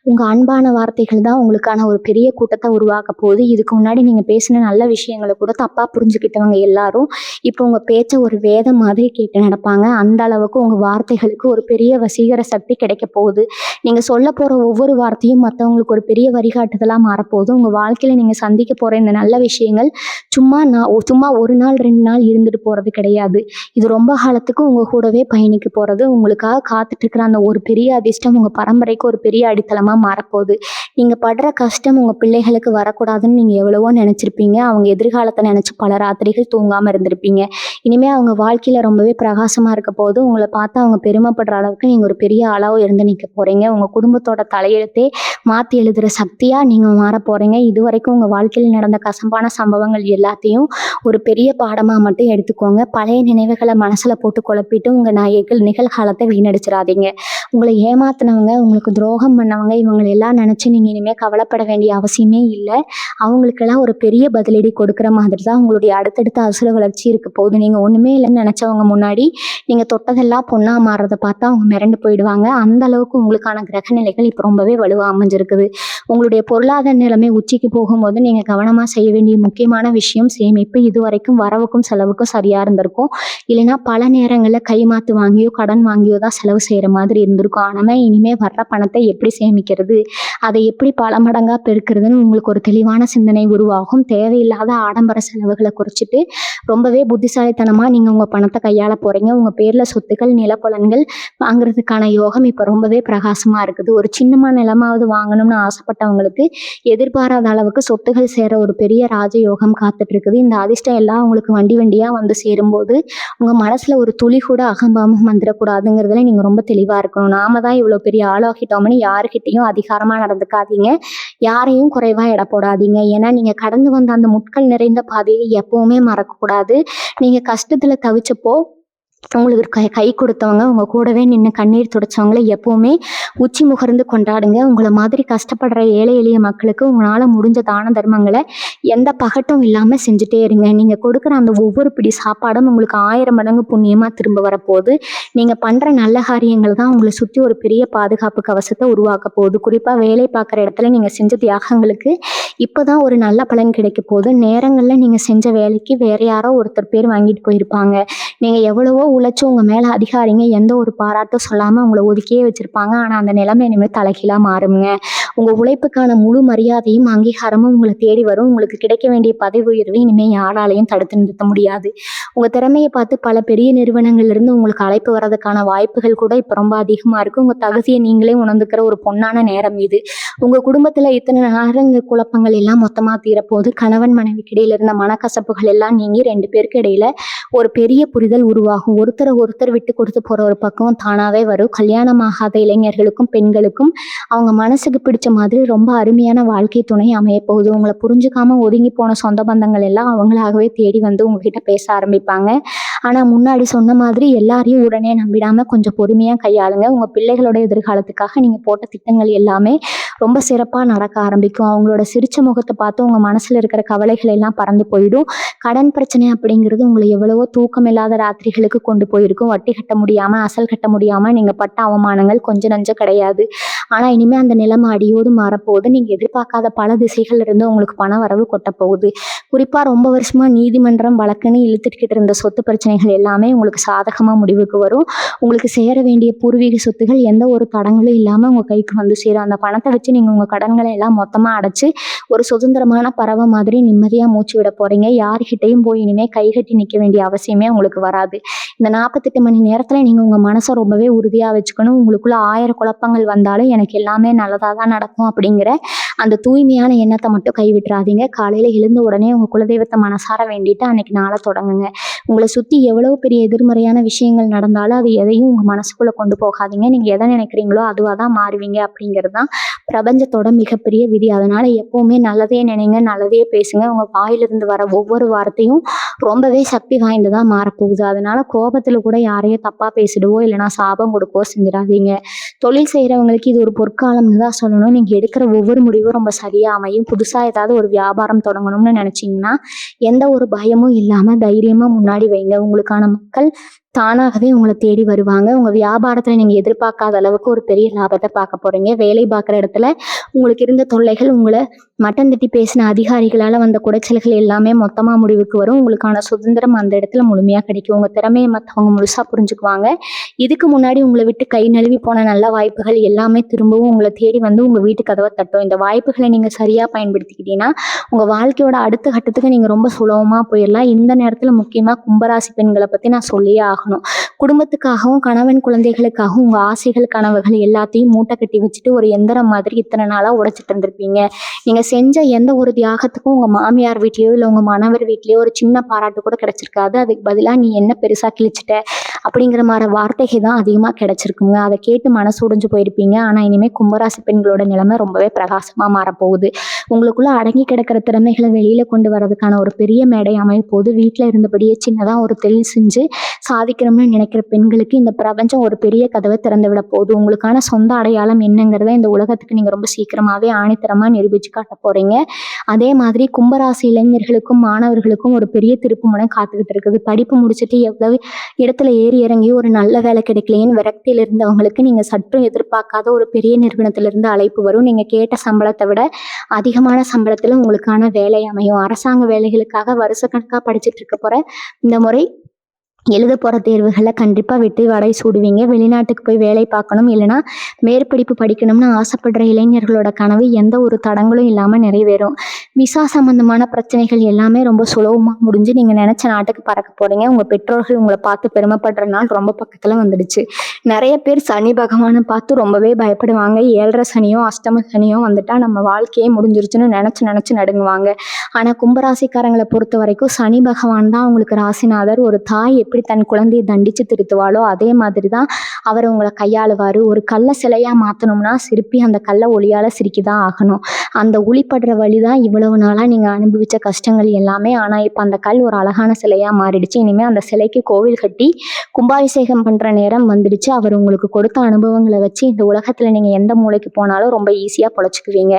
S1: உங்க அன்பான வார்த்தைகள் தான் உங்களுக்கான ஒரு பெரிய கூட்டத்தை உருவாக்க போகுது. இதுக்கு முன்னாடி நீங்க பேசின நல்ல விஷயங்களை கூட தப்பா புரிஞ்சுக்கிட்டவங்க எல்லாரும் இப்போ உங்க பேச்ச ஒரு வேதம் மாதிரி கேட்டு நடப்பாங்க. அந்த அளவுக்கு உங்க வார்த்தைகளுக்கு ஒரு பெரிய வசீகர சக்தி கிடைக்க போகுது. நீங்க சொல்ல போற ஒவ்வொரு வார்த்தையும் மற்றவங்களுக்கு ஒரு பெரிய வழிகாட்டுதலா மாறப்போகுது. உங்க வாழ்க்கையில நீங்க சந்திக்க போற இந்த நல்ல விஷயங்கள் சும்மா ஒரு நாள் 2 நாள் இருந்துட்டு போறது கிடையாது. இது ரொம்ப காலத்துக்கு உங்க கூடவே பயணிக்க போறது. உங்களுக்காக காத்துட்டு இருக்கிற அந்த ஒரு பெரிய அதிர்ஷ்டம் உங்க பரம்பரைக்கு ஒரு பெரிய அடித்தளமா காலமா மாறப்போகுது. நீங்க படுற கஷ்டம் உங்க பிள்ளைகளுக்கு வரக்கூடாதுன்னு நீங்க எவ்வளவோ நினைச்சிருப்பீங்க. அவங்க எதிர்காலத்தை நினைச்சு பல ராத்திரிகள் தூங்காம இருந்திருப்பீங்க. இனிமே அவங்க வாழ்க்கையில ரொம்பவே பிரகாசமா இருக்க போது. உங்களை பார்த்து அவங்க பெருமைப்படுற அளவுக்கு நீங்க ஒரு பெரிய ஆளாவும் இருந்து நிக்க போறீங்க. உங்க குடும்பத்தோட தலையெழுத்தே மாத்தி எழுதுற சக்தியா நீங்க மாற போறீங்க. இதுவரைக்கும் உங்க வாழ்க்கையில் நடந்த கசப்பான சம்பவங்கள் எல்லாத்தையும் ஒரு பெரிய பாடமா மட்டும் எடுத்துக்கோங்க. பழைய நினைவுகளை மனசுல போட்டு குழப்பிட்டு உங்க நிகழ்காலத்தை வீணடிச்சிடாதீங்க. உங்களை ஏமாத்தினவங்க, உங்களுக்கு துரோகம் பண்ணவங்க, இவங்களை எல்லாம் நினைச்சு நீங்க இனிமே கவலைப்பட வேண்டிய அவசியமே இல்லை. அவங்களுக்கெல்லாம் ஒரு பெரிய பதிலடி கொடுக்குற மாதிரி தான் உங்களுடைய அடுத்தடுத்த அசுர வளர்ச்சி இருக்க போகுது. நீங்க ஒண்ணுமே இல்லைன்னு நினைச்சவங்க முன்னாடி நீங்க தொட்டதெல்லாம் பொண்ணா மாறுறதை பார்த்தா அவங்க மிரண்டு போயிடுவாங்க. அந்த அளவுக்கு உங்களுக்கான கிரக நிலைகள் இப்போ ரொம்பவே வலுவா அமைஞ்சிருக்குது. உங்களுடைய பொருளாதார நிலைமை உச்சிக்கு போகும்போது நீங்க கவனமா செய்ய வேண்டிய முக்கியமான விஷயம் சேமிப்பு. இதுவரைக்கும் வரவுக்கும் செலவுக்கும் சரியா இருந்திருக்கும். இல்லைன்னா பல நேரங்களில் கைமாத்து வாங்கியோ கடன் வாங்கியோ தான் செலவு செய்யற மாதிரி இருந்திருக்கும். ஆனா இனிமே வர்ற பணத்தை எப்படி சேமிக்கிறது, அதை எப்படி பல மடங்கா பெருக்கிறதுன்னு உங்களுக்கு ஒரு தெளிவான சிந்தனை உருவாகும். தேவையில்லாத ஆடம்பர செலவுகளை குறைச்சிட்டு ரொம்பவே புத்திசாலித்தனமா நீங்க உங்க பணத்தை கையாள போறீங்க. உங்க பேர்ல சொத்துக்கள், நிலப்புலன்கள் வாங்குறதுக்கான யோகம் இப்ப ரொம்பவே பிரகாசமா இருக்குது. ஒரு சின்னமா நிலமாவது வாங்கணும்னு ஆசைப்பட்டவங்களுக்கு எதிர்பாராத அளவுக்கு சொத்துகள் சேர ஒரு பெரிய ராஜயோகம் காத்துட்டு இருக்குது. இந்த அதிர்ஷ்டம் எல்லாம் உங்களுக்கு வண்டி வண்டியா வந்து சேரும்போது உங்க மனசுல ஒரு துளி கூட அகம்பாவம் வந்துடக்கூடாதுங்கிறதுல நீங்க ரொம்ப தெளிவா இருக்கணும். நாம தான் இவ்வளவு பெரிய ஆளாகிட்டோம்னு யாருக்கிட்டையும் அதிகாரமா நடந்துக்காதீங்க. யாரையும் குறைவா எடை போடாதீங்க. ஏன்னா நீங்க கடந்து வந்த அந்த முட்கள் நிறைந்த பாதையை எப்பவுமே மறக்கக்கூடாது. நீங்க கஷ்டத்துல தவிச்சப்போ உங்களுக்கு கை கொடுத்தவங்க, உங்க கூடவே நின்று கண்ணீர் துடைச்சவங்களை எப்பவுமே உச்சி முகர்ந்து கொண்டாடுங்க. உங்களை மாதிரி கஷ்டப்படுற ஏழை எளிய மக்களுக்கு உங்களால முடிஞ்ச தான தர்மங்களை எந்த பகட்டும் இல்லாம செஞ்சுட்டே இருங்க. நீங்க கொடுக்குற அந்த ஒவ்வொரு பிடி சாப்பாடும் உங்களுக்கு 1000 மடங்கு புண்ணியமா திரும்ப வரப்போகுது. நீங்க பண்ற நல்ல காரியங்கள் தான் உங்களை சுற்றி ஒரு பெரிய பாதுகாப்பு கவசத்தை உருவாக்க போகுது. குறிப்பா வேலை பார்க்குற இடத்துல நீங்க செஞ்ச தியாகங்களுக்கு இப்போதான் ஒரு நல்ல பலன் கிடைக்க போகுது. நேரங்கள்ல நீங்க செஞ்ச வேலைக்கு வேற யாரோ ஒருத்தர் பேர் வாங்கிட்டு போயிருப்பாங்க. நீங்க எவ்வளவோ உழைச்சு உங்க மேல அதிகாரிங்க எந்த ஒரு பாராட்டும் சொல்லாம உங்களை ஒதுக்கியே வச்சிருப்பாங்க. ஆனா அந்த நிலைமை இனிமேல் தலைகீழா மாறுங்க. உங்க உழைப்புக்கான முழு மரியாதையும் அங்கீகாரமும் உங்களை தேடி வரும். உங்களுக்கு கிடைக்க வேண்டிய பதவி உயர்வு இனிமே யாராலையும் தடுத்து நிறுத்த முடியாது. உங்க திறமையை பார்த்து பல பெரிய நிறுவனங்கள்ல இருந்து உங்களுக்கு அழைப்பு வர்றதுக்கான வாய்ப்புகள் கூட இப்ப ரொம்ப அதிகமா இருக்கு. உங்க தகுதியை நீங்களே உணர்ந்துக்கிற ஒரு பொன்னான நேரம் இது. உங்க குடும்பத்துல இத்தனை நேரங்கள் குழப்பங்கள் எல்லாம் மொத்தமா தீரப்போகுது. கணவன் மனைவிக்கு இடையில இருந்த மனக்கசப்புகள் எல்லாம் நீங்கி 2 பேருக்கு இடையில ஒரு பெரிய புரிதல் உருவாகும். ஒருத்தரை ஒருத்தர் விட்டு கொடுத்து போற ஒரு பக்கம் தானாவே வரும். கல்யாணம் ஆகாத இளைஞர்களுக்கும் பெண்களுக்கும் அவங்க மனசுக்கு பிடிச்ச மாதிரி ரொம்ப அருமையான வாழ்க்கை துணை அமைய போகுது. உங்களை புரிஞ்சுக்காம ஒதுங்கி போன சொந்த பந்தங்கள் எல்லாம் அவங்களாகவே தேடி வந்து உங்ககிட்ட பேச ஆரம்பிப்பாங்க. ஆனா முன்னாடி சொன்ன மாதிரி எல்லாரையும் உடனே நம்பிடாம கொஞ்சம் பொறுமையா கையாளுங்க. உங்க பிள்ளைகளோட எதிர்காலத்துக்காக நீங்க போட்ட திட்டங்கள் எல்லாமே ரொம்ப சிறப்பா நடக்க ஆரம்பிக்கும். அவங்களோட சிரிச்ச முகத்தை பார்த்து உங்க மனசுல இருக்கிற கவலைகள் எல்லாம் பறந்து போயிடும். கடன் பிரச்சனை அப்படிங்கிறது உங்களை எவ்வளவோ தூக்கம் இல்லாத ராத்திரிகளுக்கு கொண்டு போயிருக்கும். வட்டி கட்ட முடியாம, அசல் கட்ட முடியாம நீங்க பட்ட அவமானங்கள் கொஞ்சம் நஞ்சம் கிடையாது. ஆனா இனிமே அந்த நிலைமை அடியோடு மாறப்போகுது. நீங்க எதிர்பார்க்காத பல திசைகள்ல இருந்து உங்களுக்கு பண வரவு கொட்ட போகுது. குறிப்பா ரொம்ப வருஷமா நீதிமன்றம் வழக்குன்னு இழுத்துக்கிட்டு இருந்த சொத்து பிரச்சனைகள் எல்லாமே உங்களுக்கு சாதகமா முடிவுக்கு வரும். உங்களுக்கு சேர வேண்டிய பூர்வீக சொத்துகள் எந்த ஒரு தடங்களும் இல்லாம உங்க கைக்கு வந்து சேரும். அந்த பணத்தை வச்சு நீங்க உங்க கடன்களை எல்லாம் மொத்தமா அடைச்சு ஒரு சுதந்திரமான பறவை மாதிரி நிம்மதியா மூச்சு விட போறீங்க. யாருக்கிட்டையும் போய் இனிமே கைகட்டி நிக்க வேண்டிய அவசியமே உங்களுக்கு வராது. இந்த 48 மணி நேரத்துல நீங்க உங்க மனசை ரொம்பவே உறுதியா வச்சுக்கணும். உங்களுக்குள்ள 1000 குழப்பங்கள் வந்தாலும் எனக்கு எல்லாமே நல்லதா தான் நடக்கும் அப்படிங்கிற அந்த தூய்மையான எண்ணத்தை மட்டும் கைவிட்டுறாதீங்க. காலையில எழுந்த உடனே உங்க குலதெய்வத்தை மனசார வேண்டிட்டு அன்னைக்கு நாளை தொடங்குங்க. உங்களை சுத்தி எவ்வளவு பெரிய எதிர்மறையான விஷயங்கள் நடந்தாலும் அது எதையும் உங்க மனசுக்குள்ள கொண்டு போகாதீங்க. நீங்க எதை நினைக்கிறீங்களோ அதுவாக தான் மாறுவீங்க அப்படிங்கிறது தான் பிரபஞ்சத்தோட மிகப்பெரிய விதி. அதனால எப்பவுமே நல்லதே நினைங்க, நல்லதே பேசுங்க. உங்க வாயிலிருந்து வர ஒவ்வொரு வார்த்தையும் ரொம்பவே சக்தி வாய்ந்ததா மாறப்போகுது. அதனால கோபத்துல கூட யாரையும் தப்பா பேசிடுவோ இல்லைன்னா சாபம் கொடுக்கவோ செஞ்சிடாதீங்க. தொழில் செய்யறவங்களுக்கு இது ஒரு பொற்காலம்னு தான் சொல்லணும். நீங்க எடுக்கிற ஒவ்வொரு முடிவும் ரொம்ப சரியா அமையும். புதுசா ஏதாவது ஒரு வியாபாரம் தொடங்கணும்னு நினைச்சீங்கன்னா எந்த ஒரு பயமும் இல்லாம தைரியமா முன்னாடி வைங்க. உங்களுக்கான மக்கள் தானாகவே உங்களை தேடி வருவாங்க. உங்க வியாபாரத்துல நீங்க எதிர்பார்க்காத அளவுக்கு ஒரு பெரிய லாபத்தை பார்க்க போறீங்க. வேலை பார்க்குற இடத்துல உங்களுக்கு இருந்த தொல்லைகள், உங்களை மட்டம் தட்டி பேசின அதிகாரிகளால வந்த குடைச்சல்கள் எல்லாமே மொத்தமா முடிவுக்கு வரும். உங்களுக்கான சுதந்திரம் அந்த இடத்துல முழுமையா கிடைக்கும். உங்க திறமையை மற்றவங்க முழுசா புரிஞ்சுக்குவாங்க. இதுக்கு முன்னாடி உங்களை விட்டு கை நழுவி போன நல்ல வாய்ப்புகள் எல்லாமே திரும்பவும் உங்களை தேடி வந்து உங்க வீட்டு கதவை தட்டும். இந்த வாய்ப்புகளை நீங்க சரியா பயன்படுத்திக்கிட்டீங்கன்னா உங்க வாழ்க்கையோட அடுத்த கட்டத்துக்கு நீங்க ரொம்ப சுலபமா போயிடலாம். இந்த நேரத்துல முக்கியமா கும்பராசி பெண்களை பத்தி நான் சொல்லியே ஆகணும். ஆகணும். குடும்பத்துக்காகவும் கணவன் குழந்தைகளுக்காகவும் உங்க ஆசைகள் கனவுகள் எல்லாத்தையும் மூட்டை கட்டி வச்சுட்டு ஒரு எந்திரம் மாதிரி இத்தனை நாளா உடைச்சிட்டு இருந்திருப்பீங்க. நீங்க செஞ்ச எந்த ஒரு தியாகத்துக்கும் உங்க மாமியார் வீட்லயோ இல்ல உங்க மணவர் வீட்லயோ ஒரு சின்ன பாராட்டு கூட கிடைச்சிருக்காது. அதுக்கு பதிலா நீ என்ன பெருசா கிழிச்சிட்ட அப்படிங்கிற மாதிரி வார்த்தைகள் தான் அதிகமா கிடைச்சிருக்குங்க. அதை கேட்டு மனசு உடைஞ்சு போயிருப்பீங்க. ஆனா இனிமே கும்பராசி பெண்களோட நிலைமை ரொம்பவே பிரகாசமா மாறப்போகுது. உங்களுக்குள்ள அடங்கி கிடக்கிற திறமைகளை வெளியில கொண்டு வரதுக்கான ஒரு பெரிய மேடை அமைய போது வீட்டுல இருந்தபடியே சின்னதா ஒரு தொழில் செஞ்சு சாதிக்கணும்னு நினைக்கிற பெண்களுக்கு இந்த பிரபஞ்சம் ஒரு பெரிய கதவை திறந்து விட போகுது. உங்களுக்கான சொந்த அடையாளம் என்னங்கிறத இந்த உலகத்துக்கு நீங்க ரொம்ப சீக்கிரமாவே ஆணித்தரமா நிரூபிச்சு காட்ட போறீங்க. அதே மாதிரி கும்பராசி இளைஞர்களுக்கும் மாணவர்களுக்கும் ஒரு பெரிய திருப்புமுனை காத்துக்கிட்டு இருக்குது. படிப்பு முடிச்சுட்டு எவ்வளவு இடத்துல ஏறி இறங்கி ஒரு நல்ல வேலை கிடைக்கலையேன்னு விரக்தியில இருந்தவங்களுக்கு நீங்க சற்றும் எதிர்பார்க்காத ஒரு பெரிய நிறுவனத்திலிருந்து அழைப்பு வரும். நீங்க கேட்ட சம்பளத்தை விட அதிகமான சம்பளத்துல உங்களுக்கான வேலை அமையும். அரசாங்க வேலைகளுக்காக வருஷக்கணக்கா படிச்சுட்டு இருக்க போற இந்த முறை எழுத போகிற தேர்வுகளில் கண்டிப்பாக வெற்றி வாடை சூடுவீங்க. வெளிநாட்டுக்கு போய் வேலை பார்க்கணும் இல்லைனா மேற்படிப்பு படிக்கணும்னு ஆசைப்படுற இளைஞர்களோட கனவு எந்த ஒரு தடங்களும் இல்லாமல் நிறைவேறும். விசா சம்பந்தமான பிரச்சனைகள் எல்லாமே ரொம்ப சுலபமாக முடிஞ்சு நீங்கள் நினச்ச நாட்டுக்கு பறக்க போகிறீங்க. உங்கள் பெற்றோர்கள் உங்களை பார்த்து பெருமைப்படுற நாள் ரொம்ப பக்கத்தில் வந்துடுச்சு. நிறைய பேர் சனி பகவானை பார்த்து ரொம்பவே பயப்படுவாங்க. 7.5 சனியோ அஷ்டம சனியோ வந்துட்டா நம்ம வாழ்க்கையே முடிஞ்சிருச்சுன்னு நினச்சி நடுங்குவாங்க. ஆனால் கும்பராசிக்காரங்களை பொறுத்த வரைக்கும் சனி பகவான் தான் உங்களுக்கு ராசிநாதர். ஒரு தாய் எப்படி தன் குழந்தையை தண்டிச்சு திருத்துவாளோ அதே மாதிரி தான் அவர் உங்களை கையாளுவார். ஒரு கல்லை சிலையாக மாற்றணும்னா சிற்பி அந்த கல்லை ஒளியால் சிரிக்கிதான் ஆகணும். அந்த ஒளிப்படுற வழி தான் இவ்வளவு நாளாக நீங்கள் அனுபவித்த கஷ்டங்கள் எல்லாமே. ஆனால் இப்போ அந்த கல் ஒரு அழகான சிலையாக மாறிடுச்சு. இனிமேல் அந்த சிலைக்கு கோவில் கட்டி கும்பாபிஷேகம் பண்ணுற நேரம் வந்துடுச்சு. அவர் உங்களுக்கு கொடுத்த அனுபவங்களை வச்சு இந்த உலகத்தில் நீங்கள் எந்த மூலைக்கு போனாலும் ரொம்ப ஈஸியாக பொழைச்சிக்குவீங்க.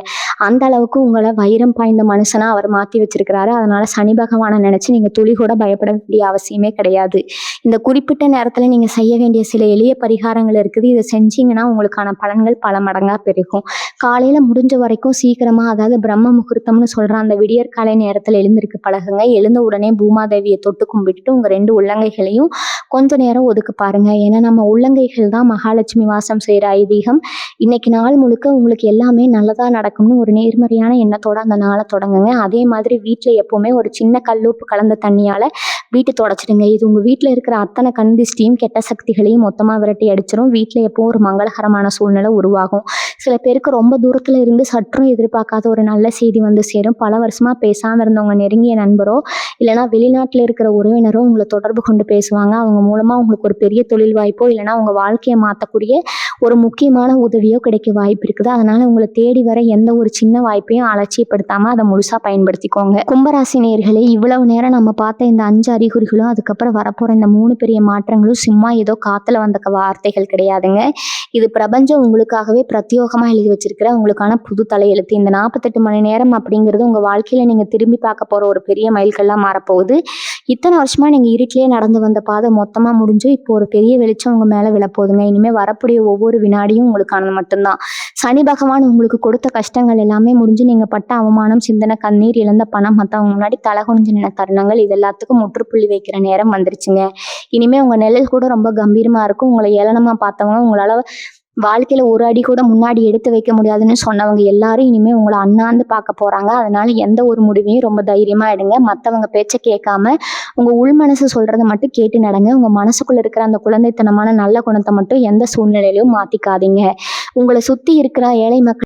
S1: அந்த அளவுக்கு உங்களை வைரம் பாய்ந்த மனுஷனாக அவர் மாற்றி வச்சிருக்கிறாரு. அதனால சனி பகவானை நினச்சி நீங்கள் துளி கூட பயப்பட வேண்டிய அவசியமே கிடையாது. இந்த குறிப்பிட்ட நேரத்தில் நீங்கள் செய்ய வேண்டிய சில எளிய பரிகாரங்கள் இருக்குது. இதை செஞ்சீங்கன்னா உங்களுக்கான பலன்கள் பல மடங்காக பெருகும். காலையில் முடிஞ்ச வரைக்கும் சீக்கிரமாக, அதாவது பிரம்ம முகூர்த்தம்னு சொல்கிற அந்த விடியற்காலை நேரத்தில் எழுந்திருக்க பழகுங்க. எழுந்த உடனே பூமாதேவியை தொட்டு கும்பிட்டுட்டு உங்கள் 2 உள்ளங்கைகளையும் கொஞ்ச நேரம் ஒதுக்க பாருங்க. ஏன்னா நம்ம உள்ளங்கைகள் தான் மகாலட்சுமி வாசம் செய்கிற ஐதீகம். இன்னைக்கு நாள் முழுக்க உங்களுக்கு எல்லாமே நல்லதாக நடக்கும்னு ஒரு நேர்மறையான எண்ணத்தோட அந்த நாளை தொடங்குங்க. அதே மாதிரி வீட்டில் எப்போவுமே ஒரு சின்ன கல்லுப்பு கலந்த தண்ணியால் வீட்டை தொடச்சிடுங்க. இது உங்கள் வீட்டில் இருக்கிற அத்தனை கண் திஷ்டியும் கெட்ட சக்திகளையும் மொத்தமாக விரட்டி அடிச்சிடும். வீட்டில் எப்போ ஒரு மங்களகரமான சூழ்நிலை உருவாகும். சில பேருக்கு ரொம்ப தூரத்தில் இருந்து சற்றும் எதிர்பார்க்காத ஒரு நல்ல செய்தி வந்து சேரும். பல வருஷமாக பேசாமல் இருந்தவங்க நெருங்கிய நண்பரோ இல்லைனா வெளிநாட்டில் இருக்கிற உறவினரோ உங்களை தொடர்பு கொண்டு பேசுவாங்க. அவங்க மூலமாக உங்களுக்கு ஒரு பெரிய தொழில் வாய்ப்போ இல்லைனா உங்கள் வாழ்க்கையை மாற்றக்கூடிய ஒரு முக்கியமான உதவியோ கிடைக்க வாய்ப்பு இருக்குது. அதனால் உங்களை தேடி வர எந்த ஒரு சின்ன வாய்ப்பையும் அலட்சியப்படுத்தாமல் அதை முழுசாக பயன்படுத்திக்கோங்க. கும்பராசி நேயர்களே, இவ்வளவு நேரம் நம்ம பார்த்த இந்த 5 அறிகுறிகளும் அதுக்கப்புறம் வரப்போகிற இந்த 3 பெரிய மாற்றங்களும் சும்மா ஏதோ காற்றுல வந்த வார்த்தைகள் கிடையாதுங்க. இது பிரபஞ்சம் உங்களுக்காகவே பிரத்யோகமாக எழுதி வச்சிருக்கிற உங்களுக்கான புது தலையெழுத்து. இந்த 48 மணி நேரம் அப்படிங்கிறது உங்கள் வாழ்க்கையில் நீங்கள் திரும்பி பார்க்க போகிற ஒரு பெரிய மைல்கல்லாக மாறப்போகுது. இத்தனை வருஷமாக நீங்கள் இருட்டிலே நடந்து வந்த பாதை மொத்தமாக முடிஞ்சு இப்போ ஒரு பெரிய வெளிச்சம் உங்கள் மேலே விழப்போகுதுங்க. இனிமேல் வரக்கூடிய ஒவ்வொரு வினாடியும் உங்களுக்கானது மட்டும்தான். சனி பகவான் உங்களுக்கு கொடுத்த கஷ்டங்கள் எல்லாமே முடிஞ்சு நீங்கள் பட்ட அவமானம், சிந்தனை, கண்ணீர், இழந்த பணம், மற்றவங்க முன்னாடி தலை குனிஞ்சு நின்ன தருணங்கள் இது எல்லாத்துக்கும் முற்றுப்புள்ளி வைக்கிற நேரம் வந்துருச்சுங்க. இனிமேல் உங்கள் நிழல் கூட ரொம்ப கம்பீரமாக இருக்கும். உங்களை ஏளனமாக பார்த்தவங்க, உங்களால் வாழ்க்கையில் ஒரு அடி கூட முன்னாடி எடுத்து வைக்க முடியாதுன்னு சொன்னவங்க எல்லாரும் இனிமேல் உங்களை அண்ணாந்து பார்க்க போகிறாங்க. அதனால எந்த ஒரு முடிவையும் ரொம்ப தைரியமாக எடுங்க. மற்றவங்க பேச்சை கேட்காம உங்கள் உள் மனசு சொல்கிறத மட்டும் கேட்டு நடங்க. உங்கள் மனசுக்குள்ளே இருக்கிற அந்த குழந்தைத்தனமான நல்ல குணத்தை மட்டும் எந்த சூழ்நிலையிலையும் மாற்றிக்காதீங்க. உங்களை சுற்றி இருக்கிற ஏழை மக்கள்